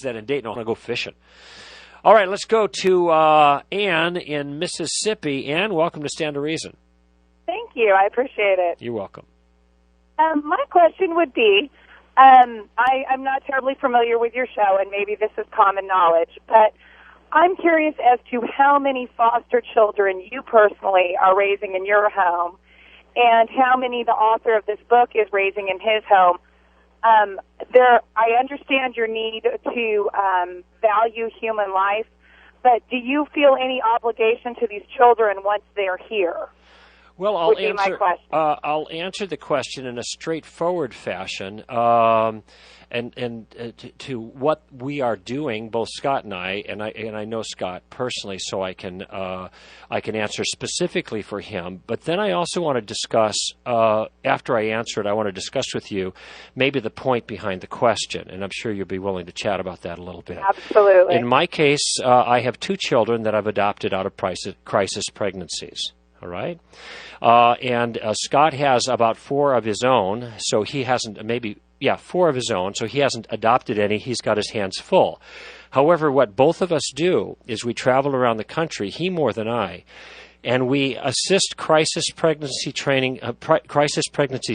that in Dayton. I want to go fishing. All right, let's go to Ann in Mississippi. Ann, welcome to Stand to Reason. Thank you. I appreciate it. You're welcome. My question would be, I'm not terribly familiar with your show, and maybe this is common knowledge, but I'm curious as to how many foster children you personally are raising in your home and how many the author of this book is raising in his home. I understand your need to value human life, but do you feel any obligation to these children once they're here? Well, I'll answer the question in a straightforward fashion, to what we are doing, both Scott and I know Scott personally, so I can answer specifically for him. But then I also want to discuss, after I answer it, I want to discuss with you maybe the point behind the question, and I'm sure you'll be willing to chat about that a little bit. Absolutely. In my case, I have 2 children that I've adopted out of crisis pregnancies. All right. And Scott has about 4 of his own, so he hasn't, 4 of his own, so he hasn't adopted any. He's got his hands full. However, what both of us do is we travel around the country, he more than I, and we assist crisis pregnancy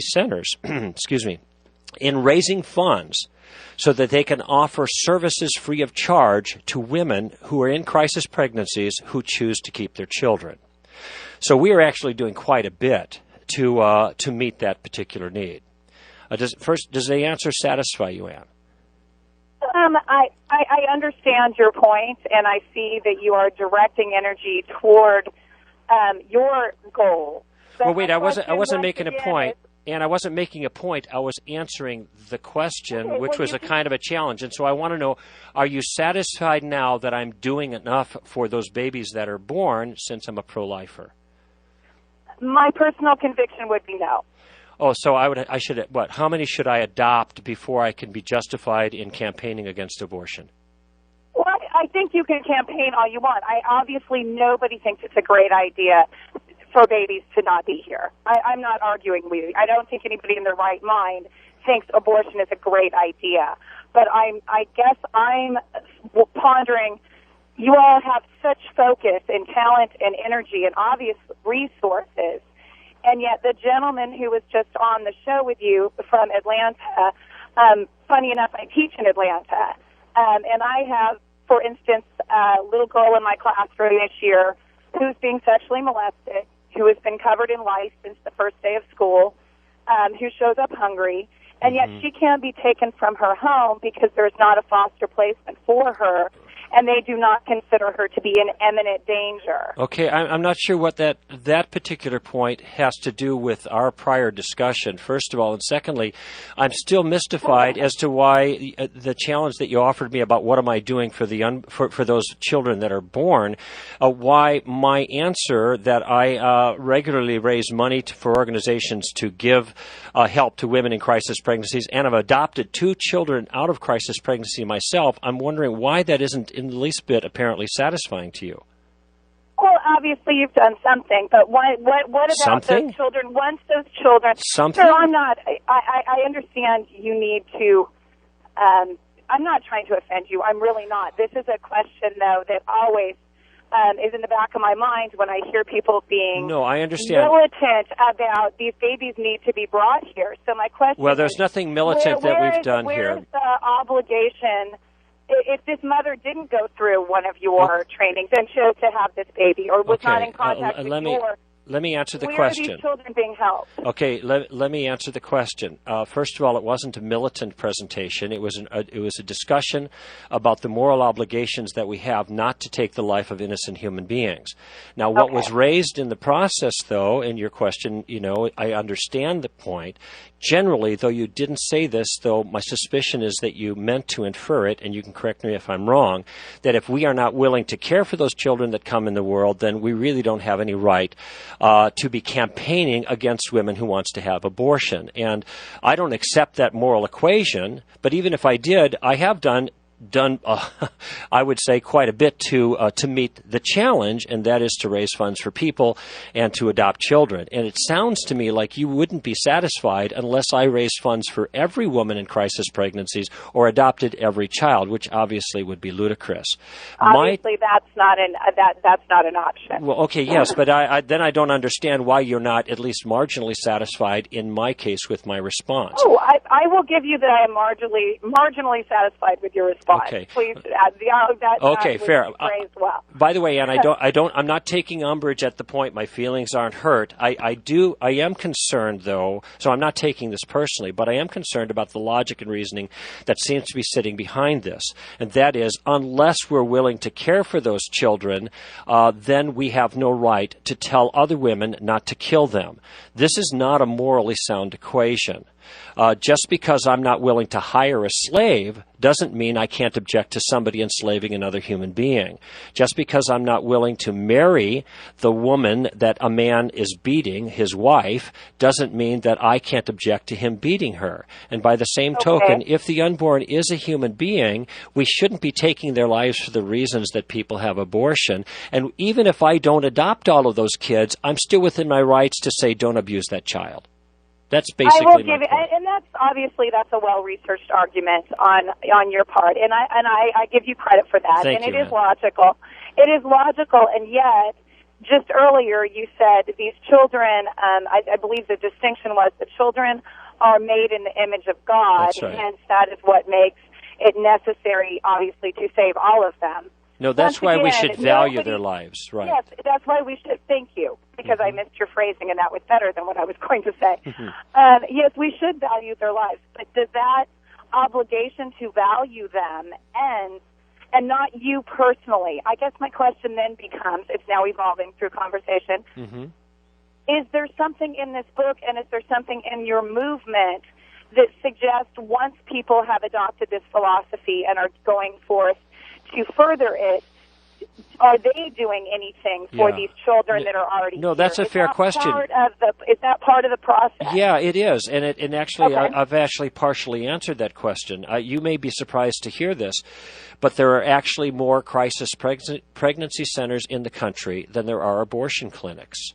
centers, excuse me, in raising funds so that they can offer services free of charge to women who are in crisis pregnancies who choose to keep their children. So we are actually doing quite a bit to meet that particular need. Does the answer satisfy you, Ann? I understand your point, and I see that you are directing energy toward your goal. Well, wait, I wasn't making a point. And I wasn't making a point. I was answering the question, which was a kind of a challenge. And so I want to know, are you satisfied now that I'm doing enough for those babies that are born since I'm a pro-lifer? My personal conviction would be no. Oh, so I should, what, how many should I adopt before I can be justified in campaigning against abortion? Well, I think you can campaign all you want. Obviously, nobody thinks it's a great idea for babies to not be here. I'm not arguing with you. I don't think anybody in their right mind thinks abortion is a great idea. But I guess I'm pondering, you all have such focus and talent and energy and obvious resources, and yet the gentleman who was just on the show with you from Atlanta, funny enough, I teach in Atlanta, and I have, for instance, a little girl in my classroom this year who's being sexually molested, who has been covered in lice since the first day of school, who shows up hungry, and yet she can't be taken from her home because there's not a foster placement for her, and they do not consider her to be in imminent danger. Okay, I'm not sure what that particular point has to do with our prior discussion, first of all. And secondly, I'm still mystified as to why the challenge that you offered me about what am I doing for for those children that are born, why my answer that I regularly raise money for organizations to give help to women in crisis pregnancies, and I've adopted 2 children out of crisis pregnancy myself. I'm wondering why that isn't in the least bit apparently satisfying to you. Well, obviously you've done something, but what about something? Those children? Once those children, something? No, I'm not. I understand you need to. I'm not trying to offend you. I'm really not. This is a question, though, that always is in the back of my mind when I hear people being militant about these babies need to be brought here. So my question Well, there's nothing militant that we've done here. Where's the obligation? If this mother didn't go through one of your trainings and chose to have this baby or was not in contact with let me answer the where question. Are these children being helped? Okay, let me answer the question. First of all, it wasn't a militant presentation. It was a discussion about the moral obligations that we have not to take the life of innocent human beings. Now, what was raised in the process, though, in your question, I understand the point. Generally, though you didn't say this, though my suspicion is that you meant to infer it, and you can correct me if I'm wrong, that if we are not willing to care for those children that come in the world, then we really don't have any right to be campaigning against women who wants to have abortion. And I don't accept that moral equation, but even if I did, I have done done, I would say, quite a bit to meet the challenge, and that is to raise funds for people and to adopt children. And it sounds to me like you wouldn't be satisfied unless I raised funds for every woman in crisis pregnancies or adopted every child, which obviously would be ludicrous. Obviously, that's not an option. Well, okay, yes, but then I don't understand why you're not at least marginally satisfied in my case with my response. Oh, I will give you that I am marginally satisfied with your response. Okay. Please add that. Okay, fair. Well. By the way, and I'm not taking umbrage at the point. My feelings aren't hurt. I am concerned though, so I'm not taking this personally, but I am concerned about the logic and reasoning that seems to be sitting behind this. And that is, unless we're willing to care for those children, then we have no right to tell other women not to kill them. This is not a morally sound equation. Just because I'm not willing to hire a slave doesn't mean I can't object to somebody enslaving another human being. Just because I'm not willing to marry the woman that a man is beating, his wife, doesn't mean that I can't object to him beating her. And by the same token, if the unborn is a human being, we shouldn't be taking their lives for the reasons that people have abortion. And even if I don't adopt all of those kids, I'm still within my rights to say don't abuse that child. That's basically I will give my point. and that's a well-researched argument on your part, and I give you credit for that. Thank and you, it is logical. It is logical, and yet, just earlier you said these children. I believe the distinction was the children are made in the image of God, That's right. hence that is what makes it necessary, obviously, to save all of them. No, that's why we should value their lives, right? Yes, that's why we should. Thank you, because I missed your phrasing, and that was better than what I was going to say. Yes, we should value their lives, but does that obligation to value them end, and not you personally? I guess my question then becomes, it's now evolving through conversation, is there something in this book, and is there something in your movement that suggests once people have adopted this philosophy and are going forth to further it, are they doing anything for these children that are already No, that's here? a fair question. Is that part of the process? Yeah, it is. And actually, I've actually partially answered that question. You may be surprised to hear this, but there are actually more crisis pregnancy centers in the country than there are abortion clinics.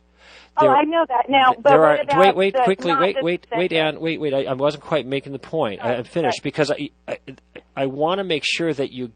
I know that now. But there are. wait, quickly. Wait, Ann. Wait. I wasn't quite making the point. I'm finished because I want to make sure that you.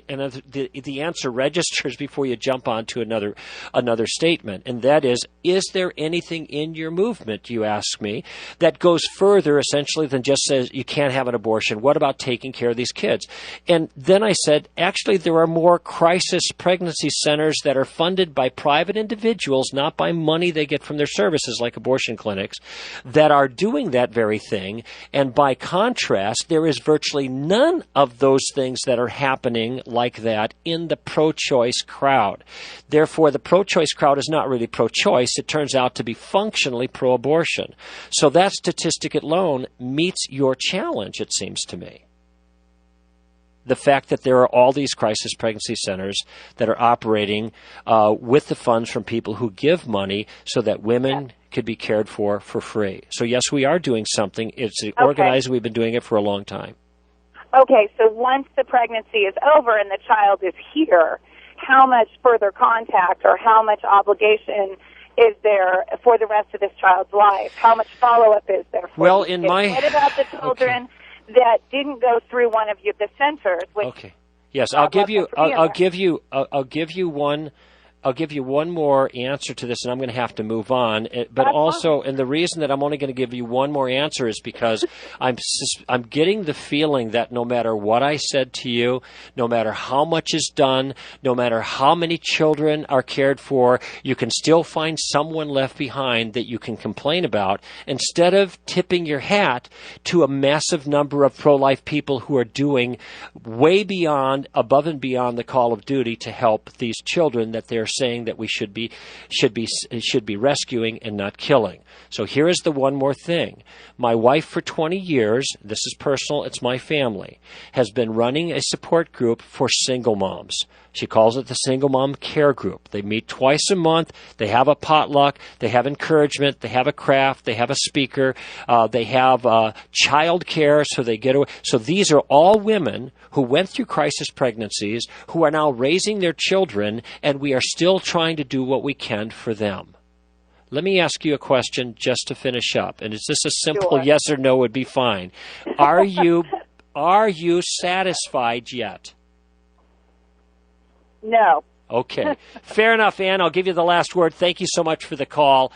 And the answer registers before you jump on to another statement, and that is there anything in your movement, you ask me, that goes further essentially than just says you can't have an abortion? What about taking care of these kids? And then I said, actually, there are more crisis pregnancy centers that are funded by private individuals, not by money they get from their services like abortion clinics, that are doing that very thing. And by contrast, there is virtually none of those things that are happening like that in the pro-choice crowd. Therefore, the pro-choice crowd is not really pro-choice. It turns out to be functionally pro-abortion. So that statistic alone meets your challenge, it seems to me. The fact that there are all these crisis pregnancy centers that are operating with the funds from people who give money so that women could be cared for free. So yes, we are doing something. It's organized. We've been doing it for a long time. Okay, so once the pregnancy is over and the child is here, how much further contact or how much obligation is there for the rest of this child's life? How much follow-up is there for Well, what about the children that didn't go through one of the centers? Which Yes, I'll give you one more answer to this, and I'm going to have to move on. But also, and the reason that I'm only going to give you one more answer is because I'm getting the feeling that no matter what I said to you, no matter how much is done, no matter how many children are cared for, you can still find someone left behind that you can complain about, instead of tipping your hat to a massive number of pro-life people who are doing way above and beyond the call of duty to help these children that they're saying that we should be rescuing and not killing. So here is the one more thing. My wife for 20 years, this is personal, it's my family, has been running a support group for single moms. She calls it the Single Mom Care Group. They meet twice a month. They have a potluck. They have encouragement. They have a craft. They have a speaker. They have child care, so they get away. So these are all women who went through crisis pregnancies, who are now raising their children, and we are still trying to do what we can for them. Let me ask you a question just to finish up, and is this a simple Sure. yes or no would be fine. Are you satisfied yet? No. Okay. Fair enough, Ann. I'll give you the last word. Thank you so much for the call.